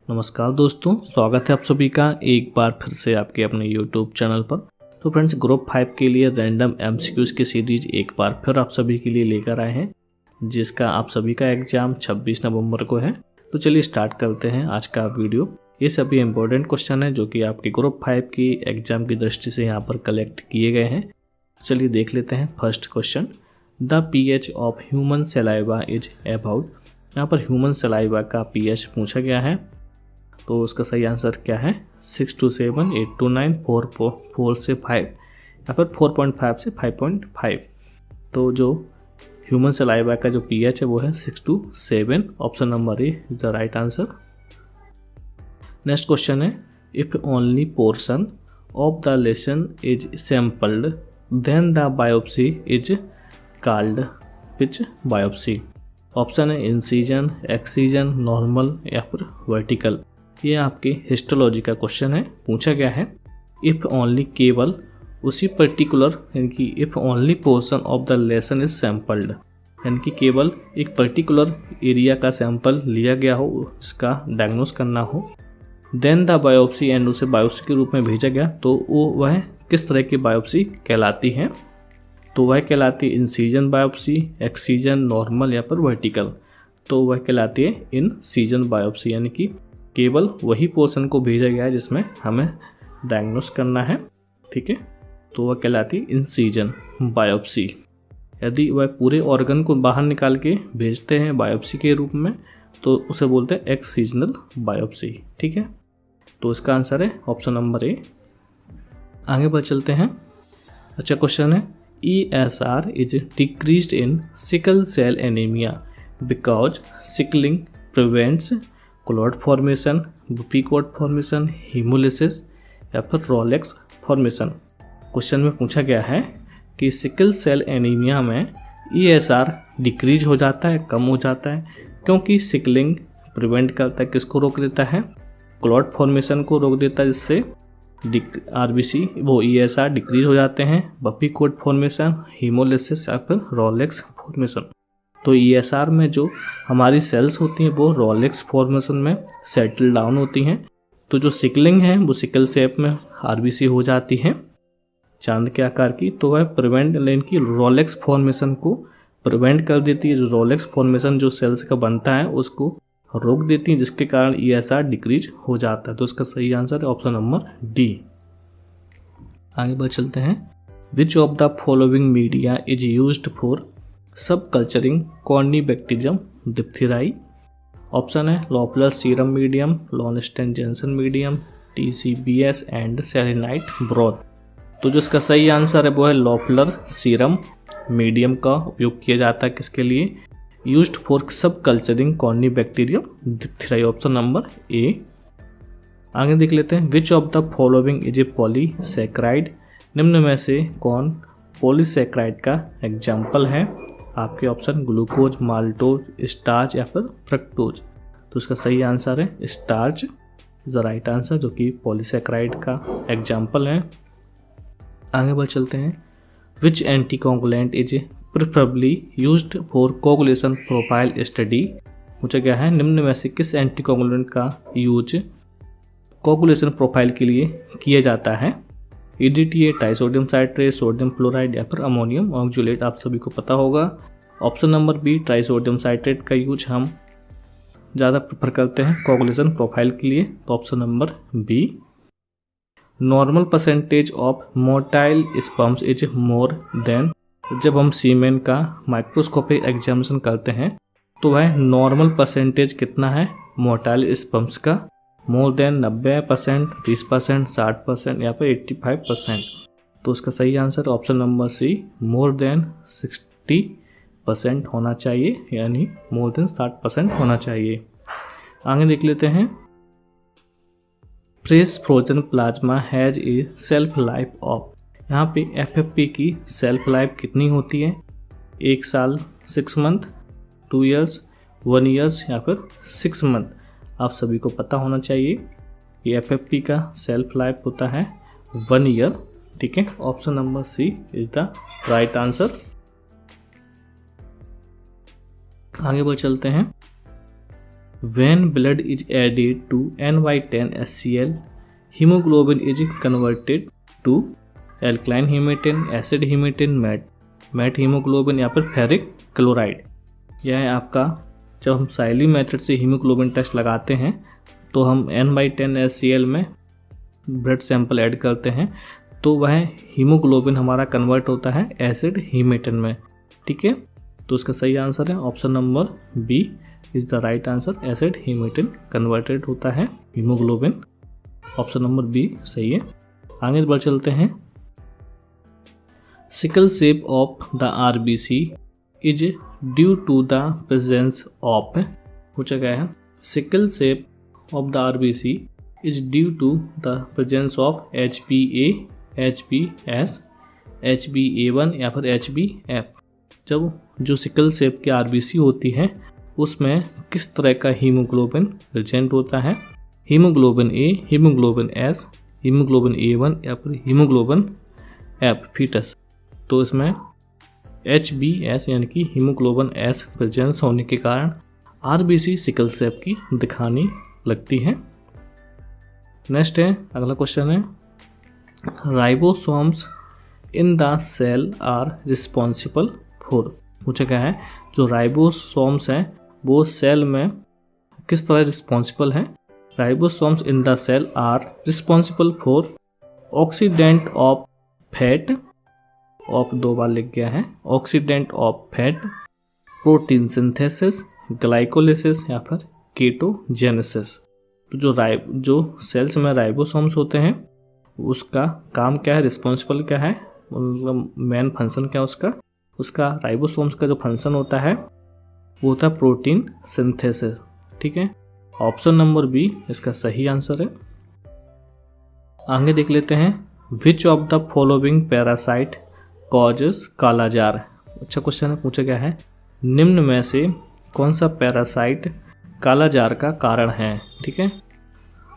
नमस्कार दोस्तों, स्वागत है आप सभी का एक बार फिर से आपके अपने YouTube चैनल पर। तो फ्रेंड्स, ग्रुप 5 के लिए रैंडम MCQs की सीरीज एक बार फिर आप सभी के लिए लेकर आए हैं, जिसका आप सभी का एग्जाम 26 नवंबर को है। तो चलिए स्टार्ट करते हैं आज का वीडियो। ये सभी इंपॉर्टेंट क्वेश्चन है जो कि आपके ग्रुप 5 की एग्जाम की दृष्टि से यहाँ पर कलेक्ट किए गए हैं। चलिए देख लेते हैं first question. The pH of human saliva is about. यहाँ पर ह्यूमन सलाइवा का pH पूछा गया है, तो उसका सही आंसर क्या है? 6 to 7, 8 to 9, 4 से 5, या फिर 4.5 से 5.5। तो जो ह्यूमन सलाइवा का जो pH है वो है 6 to 7। Option number A is the right answer. Next question है, if only portion of the lesion is sampled then the biopsy is called which biopsy. Option है इंसिजन, एक्सीजन, नॉर्मल या फिर vertical. ये आपके histology का question है, पूछा गया है इफ ओनली, केवल उसी पर्टिकुलर यानी कि if only portion of the lesion is sampled, यानी कि केवल एक पर्टिकुलर एरिया का सैंपल लिया गया हो जिसका डायग्नोस करना हो, देन द बायोप्सी एंड उसे बायोप्सी के रूप में भेजा गया, तो वह किस तरह की बायोप्सी कहलाती है? तो वह कहलाती है इंसिजन बायोप्सी, एक्सीजन, नॉर्मल या फिर वर्टिकल। तो वह कहलाती है इंसिजन बायोप्सी, यानी कि केवल वही पोर्शन को भेजा गया है जिसमें हमें डायग्नोस करना है, ठीक है। तो वह कहलाती है इंसिजन बायोप्सी। यदि वह पूरे ऑर्गन को बाहर निकाल के भेजते हैं बायोप्सी के रूप में तो उसे बोलते हैं एक्सीजनल बायोप्सी, ठीक है। तो इसका आंसर है ऑप्शन नंबर ए। आगे बढ़ चलते हैं। अच्छा क्वेश्चन है, ESR is decreased in sickle cell anaemia because sickling prevents clot formation, buffy coat formation, haemolysis या फिर रोलेक्स फॉर्मेशन। क्वेश्चन में पूछा गया है कि सिकल सेल एनीमिया में ESR डिक्रीज हो जाता है, कम हो जाता है, क्योंकि सिकलिंग प्रिवेंट करता है, किसको रोक देता है? क्लॉट फॉर्मेशन को रोक देता है, जिससे RBC वो ESR डिक्रीज हो जाते हैं। बुपीकॉट फॉर्मेशन, हीमोलिसिस या फिर रोलेक्स फॉर्मेशन। तो ESR में जो हमारी सेल्स होती हैं वो रोलेक्स फॉर्मेशन में सेटल डाउन होती हैं। तो जो सिकलिंग है वो सिकल शेप में RBC हो जाती है, चांद के आकार की। तो वह प्रिवेंट लेन की रोलेक्स फॉर्मेशन को प्रिवेंट कर देती है। जो रोलेक्स फॉर्मेशन जो सेल्स का बनता है उसको रोक देती है, जिसके कारण ESR डिक्रीज हो जाता है। तो इसका सही आंसर है ऑप्शन नंबर डी। आगे बढ़ चलते हैं। Which of the following media is used for sub culturing Corynebacterium diphtheriae. Option है Loeffler serum medium, Lowenstein Jensen medium, TCBS and selenite broth. तो जो इसका सही आंसर है वो है लॉपलर सीरम मीडियम का उपयोग किया जाता है, किसके लिए? Used for sub culturing Corynebacterium diphtheriae. Option number A. आगे देख लेते हैं। Which of the following is a polysaccharide. निम्न में से कौन पॉलीसैकेराइड का एग्जाम्पल है? आपके ऑप्शन ग्लूकोज, माल्टोज, स्टार्च या फिर फ्रक्टोज। तो इसका सही आंसर है starch is the right answer, जो कि पॉलीसैकेराइड का एग्जाम्पल है। आगे बढ़ चलते हैं। Which anticoagulant is preferably used for coagulation profile study. पूछा गया है निम्न में से किस एंटीकोगुलेंट का यूज कोगुलेशन प्रोफाइल के लिए किया जाता है? EDTA, trisodium citrate, sodium fluoride या फिर अमोनियम ऑक्जुलेट। आप सभी को पता होगा option number B, trisodium citrate का यूज हम ज़्यादा प्रेफर करते हैं कोगुलेशन प्रोफाइल के लिए। तो option number B. Normal percentage of motile sperms is more than. जब हम सीमेन का माइक्रोस्कोपिक एग्जामिनेशन करते हैं तो वह नॉर्मल परसेंटेज कितना है मोटाइल स्पर्म्स का? मोर देन 90%, 20%, 60% या फिर 85%। तो उसका सही answer option number C, more than 60% होना चाहिए, यानी मोर देन 60% होना चाहिए। आगे देख लेते हैं। Fresh frozen plasma has a self life of. यहाँ पे FFP की सेल्फ लाइफ कितनी होती है? 1 साल, 6 मंथ, 2 ईयर्स, 1 ईयर्स या फिर 6 मंथ। आप सभी को पता होना चाहिए कि FFP का सेल्फ लाइफ होता है 1 ईयर, ठीक है। Option number C is the right answer. आगे बढ़ चलते हैं। When blood is added to NY10 HCl, hemoglobin is converted to alkaline hematine, acid hematine, methaemoglobin या फिर फेरिक क्लोराइड। यह है आपका, जब हम साइली मेथड से हीमोग्लोबिन टेस्ट लगाते हैं तो हम N/10 HCl में ब्लड सैंपल ऐड करते हैं तो वह हीमोग्लोबिन हमारा कन्वर्ट होता है एसिड हीमेटिन में। ठीक है, तो इसका सही आंसर है option number B is the right answer. Acid haematin converted होता है हीमोग्लोबिन। ऑप्शन नंबर बी सही है। आगे बढ़ चलते हैं। Sickle shape of the RBC is due to the presence of, पूछा गया है sickle shape of the RBC is due to the presence of HbA, HbS, HbA1 या फिर HbF। जब जो सिकल सेप की RBC होती है उसमें किस तरह का हीमोग्लोबिन प्रेजेंट होता है, haemoglobin A, haemoglobin S, haemoglobin A1 या फिर हीमोग्लोबिन F फीटस। तो इसमें HbS यानी कि हीमोग्लोबिन S प्रेजेंस होने के कारण RBC सिकल सेप की दिखाने लगती है। नेक्स्ट है, अगला क्वेश्चन है ribosomes in the cell are responsible for, पूछा गया है जो राइबोसोम्स हैं वो सेल में किस तरह रिस्पॉन्सिबल हैं। Ribosomes in the cell are responsible for oxidant of fat, of 2 बार लिख गया है, oxidant of fat, protein synthesis, glycolysis या फिर कीटोजेनेसिस। तो जो सेल्स में राइबोसोम्स होते हैं उसका काम क्या है, रिस्पॉन्सिबल क्या है, मतलब मेन फंक्शन क्या है उसका राइबोसोम्स का जो फंक्शन होता है वो होता है प्रोटीन सिंथेसिस। ठीक है, ऑप्शन नंबर बी इसका सही आंसर है। आगे देख लेते हैं which of the following parasite causes kala azar. अच्छा क्वेश्चन है, पूछा गया है निम्न में से कौन सा पैरासाइट कालाजार का कारण है। ठीक है,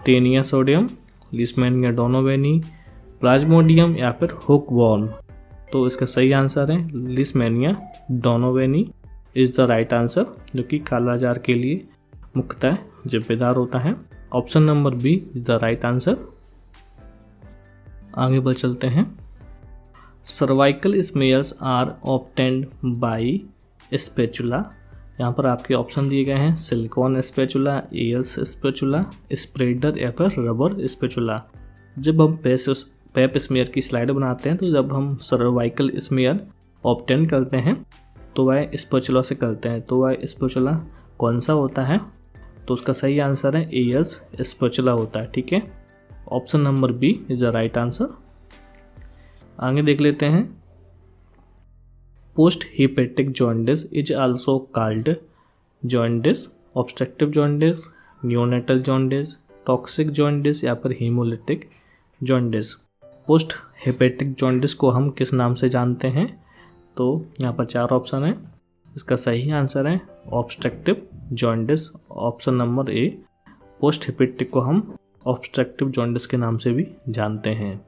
Taenia solium, Leishmania donovani, Plasmodium या फिर हुकवॉर्म। तो इसका सही आंसर है Leishmania donovani is the right answer, जो कि कालाजार के लिए मुख्यतः जिम्मेदार होता है। Option number B is the right answer. आगे बढ़ चलते हैं। Cervical smears are obtained by spatula. यहाँ पर आपके ऑप्शन दिए गए हैं silicon spatula, Ayre's spatula, spreader या फिर रबर स्पैचुला। जब हम पेप स्मेयर की स्लाइड बनाते हैं तो जब हम सर्वाइकल स्मेयर ऑब्टेन करते हैं तो वह स्पैचुला से करते हैं, तो वह स्पैचुला कौन सा होता है, तो उसका सही आंसर है एल्स स्पैचुला होता है। ठीक है, option number B is the right answer. आगे देख लेते हैं post hepatic jaundice is also called jaundice, obstructive jaundice, neonatal jaundice, toxic jaundice या फिर haemolytic jaundice. Post hepatic jaundice को हम किस नाम से जानते हैं, तो यहाँ पर 4 ऑप्शन है। इसका सही आंसर है ऑब्स्ट्रक्टिव जॉन्डिस, ऑप्शन नंबर ए। पोस्ट हेपेटिक को हम ऑब्स्ट्रक्टिव जॉन्डिस के नाम से भी जानते हैं।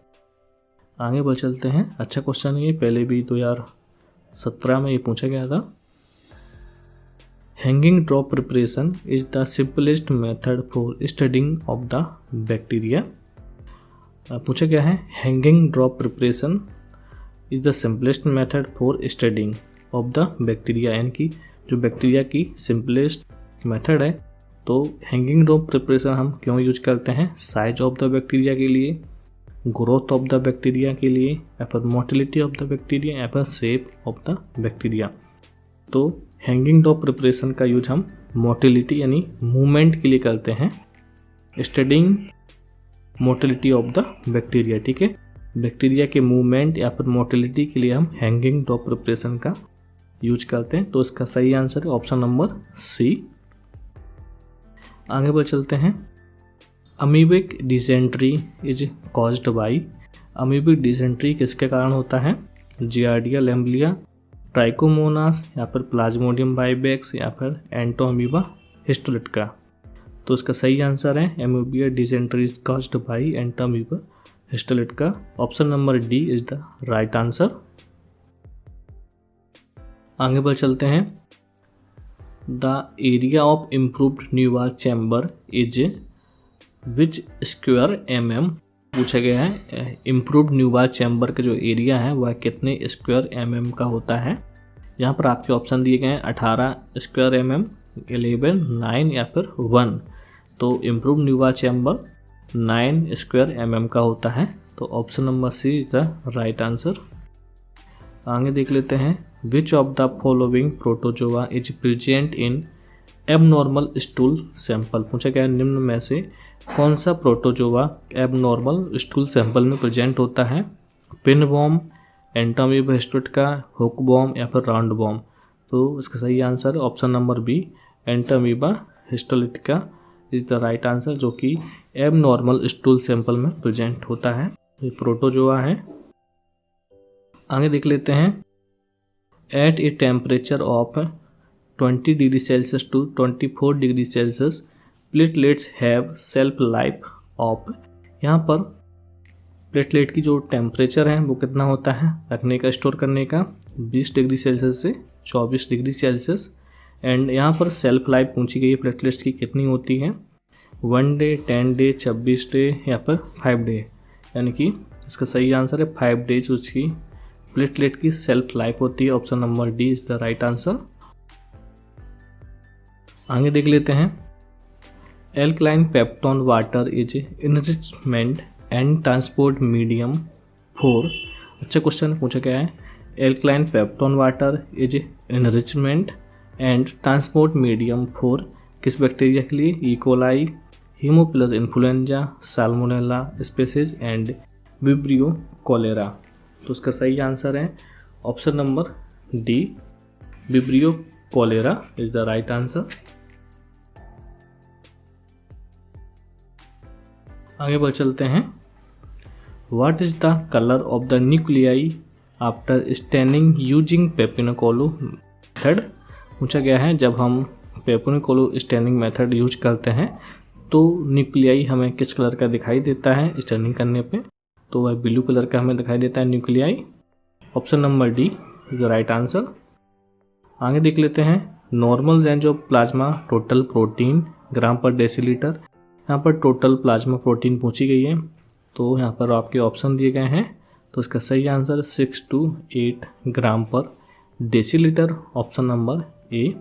आगे बढ़ चलते हैं। अच्छा क्वेश्चन है ये, पहले भी 2017 में ये पूछा गया था। Hanging drop preparation is the simplest method for studying of the bacteria. पूछा गया है hanging drop preparation is the simplest method for studying of the bacteria, यानी कि जो बैक्टीरिया की सिंपलेस्ट मेथड है। तो हैंगिंग ड्रॉप प्रिपरेशन हम क्यों यूज करते हैं, साइज ऑफ द बैक्टीरिया के लिए, ग्रोथ ऑफ द बैक्टीरिया के लिए, या फिर मोटिलिटी ऑफ द बैक्टीरिया या फिर शेप ऑफ द बैक्टीरिया। तो हैंगिंग ड्रॉप प्रिपरेशन का यूज हम मोटिलिटी यानी मूवमेंट के लिए करते हैं, studying motility of the bacteria. ठीक है, बैक्टीरिया के मूवमेंट या फिर मोटिलिटी के लिए हम हैंगिंग ड्रॉप प्रिपरेशन का यूज करते हैं। तो इसका सही आंसर है ऑप्शन नंबर सी। आगे बढ़ चलते हैं। Amoebic dysentery is caused by, amoebic dysentery किसके कारण होता है, जियार्डिया लैम्ब्लिया, ट्राइकोमोनास या फिर प्लाज्मोडियम बाइबैक्स या फिर एंटोअमीबा हिस्टोलिटिका। तो इसका सही आंसर है amoebic dysentery is caused by Entamoeba histolytica, option number D is the right answer. आगे बढ़ चलते हैं। द एरिया ऑफ इम्प्रूव्ड न्यूआर्क chamber is which square mm पूछा गया है। इम्प्रूव्ड न्यूआर्क चैम्बर का जो एरिया है वह कितने स्क्वायर mm का होता है। यहाँ पर आपके ऑप्शन दिए गए हैं 18 स्क्वायर mm, 11, 9 या फिर 1। तो इम्प्रूव्ड न्यूआर्क चैम्बर 9 स्क्वायर mm का होता है। तो option number C is the right answer. आगे देख लेते हैं, which of the following protozoa is present in abnormal stool sample. पूछा गया निम्न में से कौन सा प्रोटोजोआ एबनॉर्मल स्टूल सैंपल में प्रेजेंट होता है। Pinworm, entamoeba histolytica, hookworm या फिर राउंड बॉम। तो इसका सही answer option number B, entamoeba histolytica is the right answer, जो कि एबनॉर्मल स्टूल सैंपल में प्रेजेंट होता है। ये प्रोटोजोआ है। आगे देख लेते हैं, at a temperature of 20 degree Celsius to 24 degree Celsius platelets have self life of. यहाँ पर प्लेटलेट की जो टेम्परेचर है वो कितना होता है रखने का, स्टोर करने का, 20 डिग्री सेल्सियस से 24 डिग्री सेल्सियस। एंड यहाँ पर सेल्फ लाइफ पूछी गई है प्लेटलेट्स की कितनी होती है, 1 डे, 10 डे, 26 डे या फिर 5 डे। यानी कि इसका सही आंसर है 5 डेज उसकी प्लेटलेट की सेल्फ लाइफ होती है। Option number D is the right answer. आगे देख लेते हैं, alkaline peptone water is enrichment and transport medium for. अच्छा क्वेश्चन पूछा गया है, alkaline peptone water is enrichment and transport medium for किस बैक्टीरिया के लिए, E coli, haemophilus influenzae, salmonella species and vibrio cholerae. तो उसका सही आंसर है option number D, vibrio cholerae is the right answer. आगे बढ़ चलते हैं, what is the colour of the nuclei after staining using Papanicolaou method. पूछा गया है जब हम पेपिनोकोलू स्टेनिंग मेथड यूज करते हैं तो न्यूक्लियाई हमें किस कलर का दिखाई देता है स्टेनिंग करने पे, तो वह ब्लू कलर का हमें दिखाई देता है nuclei. Option number D is the right answer. आगे देख लेते हैं, नॉर्मल एंजियोप्लाज्मा टोटल प्रोटीन ग्राम पर डेसीलीटर। यहाँ पर टोटल प्लाज्मा प्रोटीन पूछी गई है, तो यहाँ पर आपके ऑप्शन दिए गए हैं। तो इसका सही आंसर 6 to 8 ग्राम पर decilitre, option number A.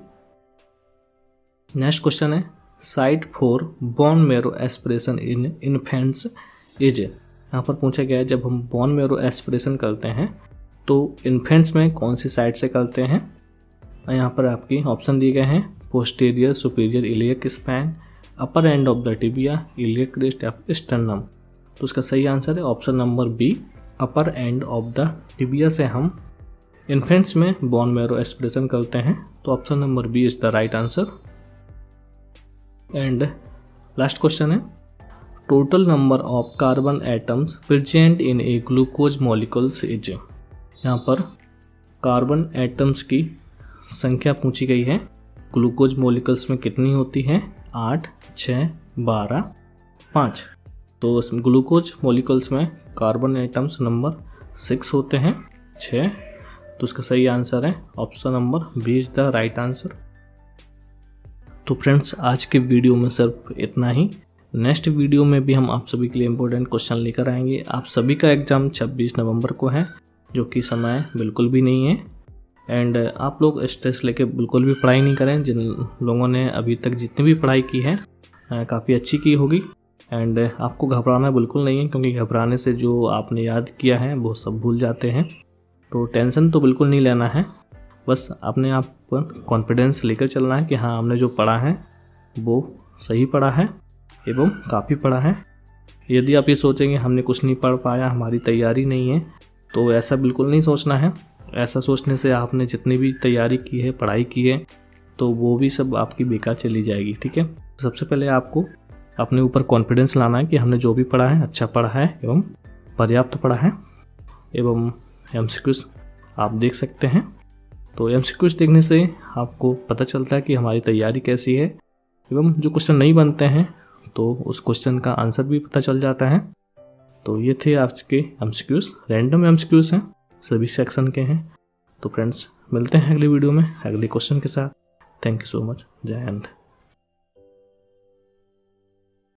Next question है, site for bone marrow aspiration in infants is. यहाँ पर पूछा गया है जब हम बोन मैरो एस्पिरेशन करते हैं तो इन्फेंट्स में कौन सी साइड से करते हैं। यहाँ पर आपकी ऑप्शन दिए गए हैं, posterior superior iliac spine, upper end of the tibia, iliac crest or sternum. तो उसका सही आंसर है option number B, upper end of the tibia से हम इन्फेंट्स में बोन मैरो एस्पिरेशन करते हैं। तो option number B is the right answer. And last question है, total number of carbon atoms present in a glucose molecules is. यहाँ पर carbon atoms की संख्या पूछी गई है, ग्लूकोज मॉलिक्यूल्स में कितनी होती है, 8, 6, 12, 5। तो ग्लूकोज मॉलिक्यूल्स में कार्बन एटम्स नंबर 6 होते हैं, 6। तो उसका सही आंसर है option number B is the right answer. तो फ्रेंड्स आज के वीडियो में सिर्फ इतना ही। नेक्स्ट वीडियो में भी हम आप सभी के लिए इम्पोर्टेंट क्वेश्चन लेकर आएंगे। आप सभी का एग्ज़ाम 26 नवंबर को है, जो कि समय बिल्कुल भी नहीं है। एंड आप लोग स्ट्रेस लेके बिल्कुल भी पढ़ाई नहीं करें। जिन लोगों ने अभी तक जितनी भी पढ़ाई की है काफ़ी अच्छी की होगी। एंड आपको घबराना बिल्कुल नहीं है, क्योंकि घबराने से जो आपने याद किया है वो सब भूल जाते हैं। तो टेंशन तो बिल्कुल नहीं लेना है, बस अपने आप पर कॉन्फिडेंस लेकर चलना है कि हाँ हमने जो पढ़ा है वो सही पढ़ा है एवं काफ़ी पढ़ा है। यदि आप ये सोचेंगे हमने कुछ नहीं पढ़ पाया, हमारी तैयारी नहीं है, तो ऐसा बिल्कुल नहीं सोचना है। ऐसा सोचने से आपने जितनी भी तैयारी की है, पढ़ाई की है, तो वो भी सब आपकी बेकार चली जाएगी। ठीक है, सबसे पहले आपको अपने ऊपर कॉन्फिडेंस लाना है कि हमने जो भी पढ़ा है अच्छा पढ़ा है एवं पर्याप्त पढ़ा है। एवं एमसीक्यूज आप देख सकते हैं, तो एमसीक्यूज देखने से आपको पता चलता है कि हमारी तैयारी कैसी है। एवं जो क्वेश्चन नहीं बनते हैं तो उस क्वेश्चन का आंसर भी पता चल जाता है। तो ये थे आज के एमसीक्यूज, रैंडम एमसीक्यूज हैं, सभी सेक्शन के हैं। तो फ्रेंड्स मिलते हैं अगले वीडियो में अगले क्वेश्चन के साथ। Thank you so much. जय हिंद।